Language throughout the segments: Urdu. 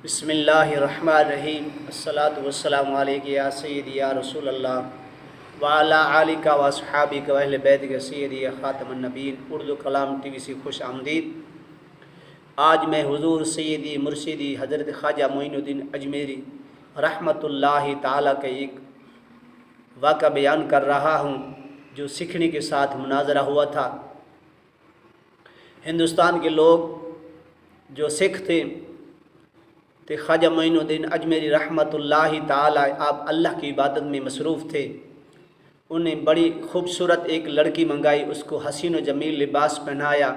بسم اللہ الرحمن الرحیم الصلاۃ والسلام علیک یا سیدی یا رسول اللہ وعلی آلک و اصحابک و اہل بیتک سیدی یا خاتم النبیین۔ اردو کلام ٹی وی سے خوش آمدید۔ آج میں حضور سیدی مرشدی حضرت خواجہ معین الدین اجمیری رحمۃ اللہ تعالیٰ کا ایک واقعہ بیان کر رہا ہوں جو سکھڑی کے ساتھ مناظرہ ہوا تھا۔ ہندوستان کے لوگ جو سکھ تھے خواجہ معین الدین اجمیری رحمۃ اللہ تعالیٰ آپ اللہ کی عبادت میں مصروف تھے۔ انہیں بڑی خوبصورت ایک لڑکی منگائی، اس کو حسین و جمیل لباس پہنایا،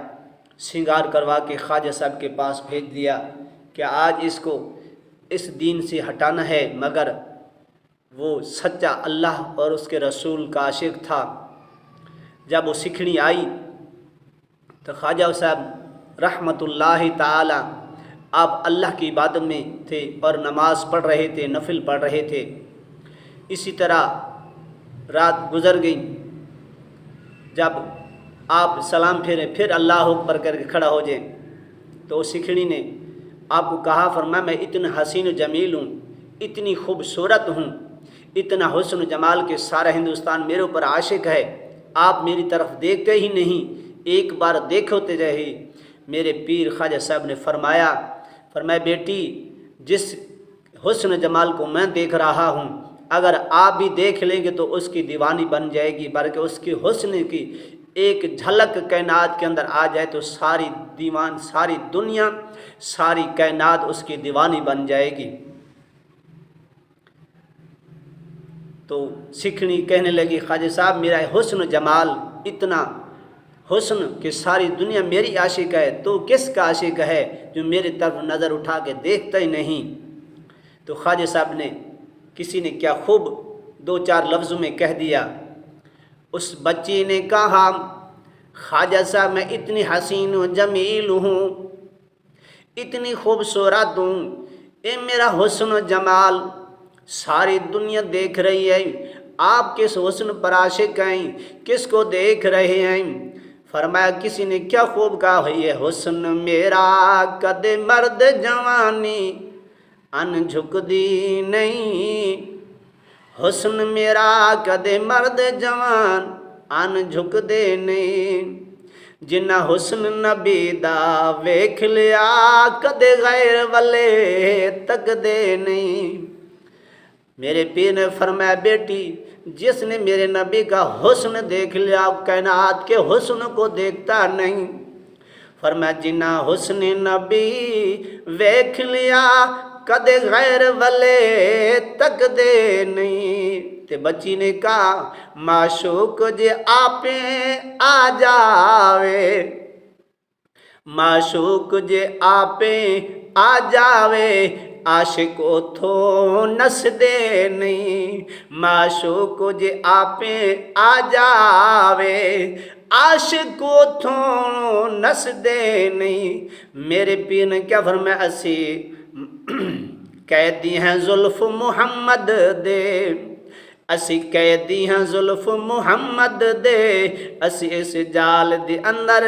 سنگار کروا کے خواجہ صاحب کے پاس بھیج دیا کہ آج اس کو اس دین سے ہٹانا ہے، مگر وہ سچا اللہ اور اس کے رسول کا عاشق تھا۔ جب وہ سکھڑی آئی تو خواجہ صاحب رحمۃ اللہ تعالیٰ آپ اللہ کی عبادت میں تھے اور نماز پڑھ رہے تھے، نفل پڑھ رہے تھے۔ اسی طرح رات گزر گئی۔ جب آپ سلام پھیرے پھر اللہ اکبر کر کے کھڑا ہو جائیں تو سکھڑی نے آپ کو کہا، فرمایا میں اتنا حسین و جمیل ہوں، اتنی خوبصورت ہوں، اتنا حسن و جمال کے سارا ہندوستان میرے اوپر عاشق ہے، آپ میری طرف دیکھتے ہی نہیں، ایک بار دیکھتے رہے۔ میرے پیر خواجہ صاحب نے فرمایا بیٹی، جس حسن و جمال کو میں دیکھ رہا ہوں اگر آپ بھی دیکھ لیں گے تو اس کی دیوانی بن جائے گی، بلکہ اس کی حسن کی ایک جھلک کائنات کے اندر آ جائے تو ساری دنیا ساری کائنات اس کی دیوانی بن جائے گی۔ تو سکھڑی کہنے لگی، خواجہ صاحب میرا حسن و جمال اتنا حسن کہ ساری دنیا میری عاشق ہے، تو کس کا عاشق ہے جو میری طرف نظر اٹھا کے دیکھتا ہی نہیں؟ تو خواجہ صاحب نے کسی نے کیا خوب دو چار لفظوں میں کہہ دیا۔ اس بچی نے کہا، خواجہ صاحب میں اتنی حسین و جمیل ہوں، اتنی خوبصورت ہوں، اے میرا حسن و جمال ساری دنیا دیکھ رہی ہے، آپ کس حسن پر عاشق ہیں، کس کو دیکھ رہے ہیں؟ فرمایا کسی نے کیا خوب کہا، یہ حسن میرا قد مرد جوانی ان جھک دی نہیں، حسن میرا قد مرد جوان ان جھک دے نہیں، جنہ حسن نبی دا ویکھ لیا کدے غیر والے تک دے نہیں۔ میرے پیر نے فرمایا بیٹی، جس نے میرے نبی کا حسن دیکھ لیا کائنات کے حسن کو دیکھتا نہیں۔ فرمایا جنہ حسن نبی ویکھ لیا کدے غیر والے تک دے نہیں۔ تے بچی نے کہا، معشوق جے آپیں آ جاوے، معشوق جے آپیں آ جاوے، عاشق اتھوں نس دے نہیں، معشوق جے آپیں آ جاوے، عاشق اتھوں نس دے نہیں۔ میرے پیر نے کیا فرمایا، اسی قیدی ہیں زلف محمد دے، اسی قیدی ہیں زلف محمد دے، اسی اس جال دے اندر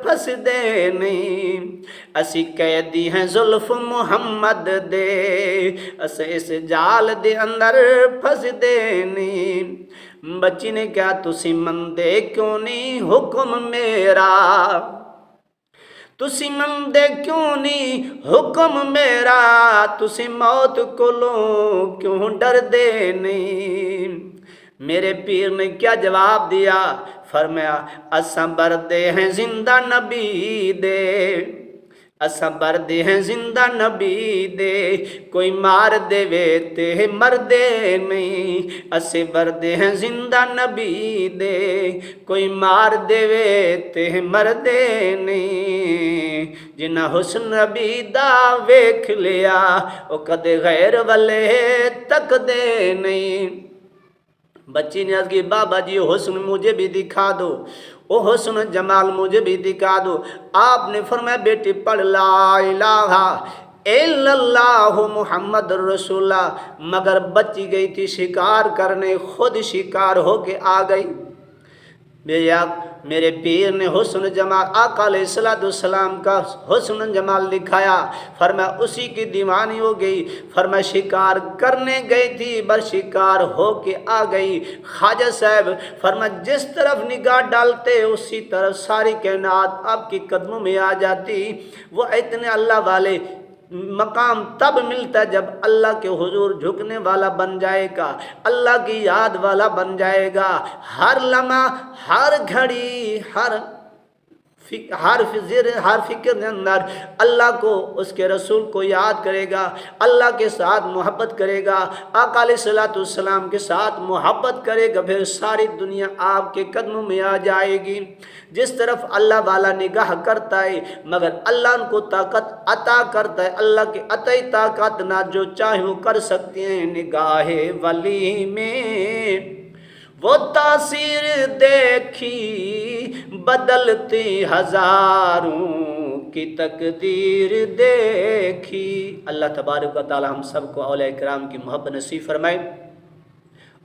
پھس دے نہیں، اسی قیدی ہیں زلف محمد دے، اسی اس جال دے اندر پھس دے نہیں۔ بچی نے کہا، تسی مندے کیوں نہیں حکم میرا، تسی مندے کیوں نہیں حکم میرا، تسی موت کولوں کیوں ڈر دے نہیں؟ میرے پیر نے کیا جواب دیا، فرمایا اساں بردے ہیں زندہ نبی دے، اساں بردے ہیں زندہ نبی دے، کوئی مار دے وے تے مردے نہیں، اسے بردے ہیں زندہ نبی دے، کوئی مار دے وے تے مردے نہیں، جنہ حسن نبی دا ویکھ لیا او کدے غیر والے تک دے نہیں۔ بچی نے عرض کی، بابا جی حسن مجھے بھی دکھا دو، او حسن جمال مجھے بھی دکھا دو۔ آپ نے فرمایا بیٹی پڑھ لا الہ الا اللہ محمد رسول اللہ، مگر بچی گئی تھی شکار کرنے، خود شکار ہو کے آ گئی۔ میرے پیر نے حسن جمال آقا علیہ السلام کا حسن جمال دکھایا، فرمایا اسی کی دیوانی ہو گئی، فرمایا شکار کرنے گئی تھی بس شکار ہو کے آ گئی۔ خواجہ صاحب فرمایا جس طرف نگاہ ڈالتے اسی طرف ساری کائنات آپ کے قدموں میں آ جاتی۔ وہ اتنے اللہ والے مقام تب ملتا ہے جب اللہ کے حضور جھکنے والا بن جائے گا، اللہ کی یاد والا بن جائے گا، ہر لمحہ ہر گھڑی ہر فکر کے اندر اللہ کو اس کے رسول کو یاد کرے گا، اللہ کے ساتھ محبت کرے گا، آقا علیہ السلام کے ساتھ محبت کرے گا، پھر ساری دنیا آپ کے قدموں میں آ جائے گی۔ جس طرف اللہ والا نگاہ کرتا ہے مگر اللہ ان کو طاقت عطا کرتا ہے، اللہ کی عطائی طاقت نہ جو چاہے وہ کر سکتے ہیں۔ نگاہ ولی میں وہ تاثیر دیکھی بدلتی ہزاروں کی تقدیر دیکھی۔ اللہ تبارک و تعالی ہم سب کو اولیاء کرام کی محبت نصیب فرمائے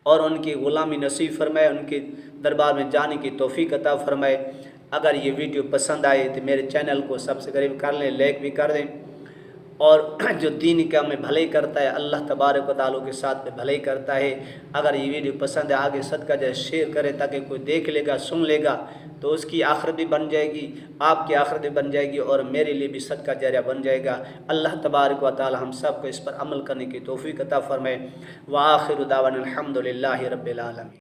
اور ان کی غلامی نصیب فرمائے، ان کے دربار میں جانے کی توفیق عطا فرمائے۔ اگر یہ ویڈیو پسند آئے تو میرے چینل کو سبسکرائب کر لیں، لائک بھی کر دیں، اور جو دین کا میں بھلائی کرتا ہے اللہ تبارک و تعالیٰ کے ساتھ میں بھلائی کرتا ہے۔ اگر یہ ویڈیو پسند ہے آگے صدقہ جائے شیئر کریں تاکہ کوئی دیکھ لے گا، سن لے گا تو اس کی آخرت بھی بن جائے گی، آپ کی آخرت بھی بن جائے گی اور میرے لیے بھی صدقہ جاریہ بن جائے گا۔ اللہ تبارک و تعالی ہم سب کو اس پر عمل کرنے کی توفیق عطا فرمائے۔ وآخر دعوانا الحمدللہ رب العالمین۔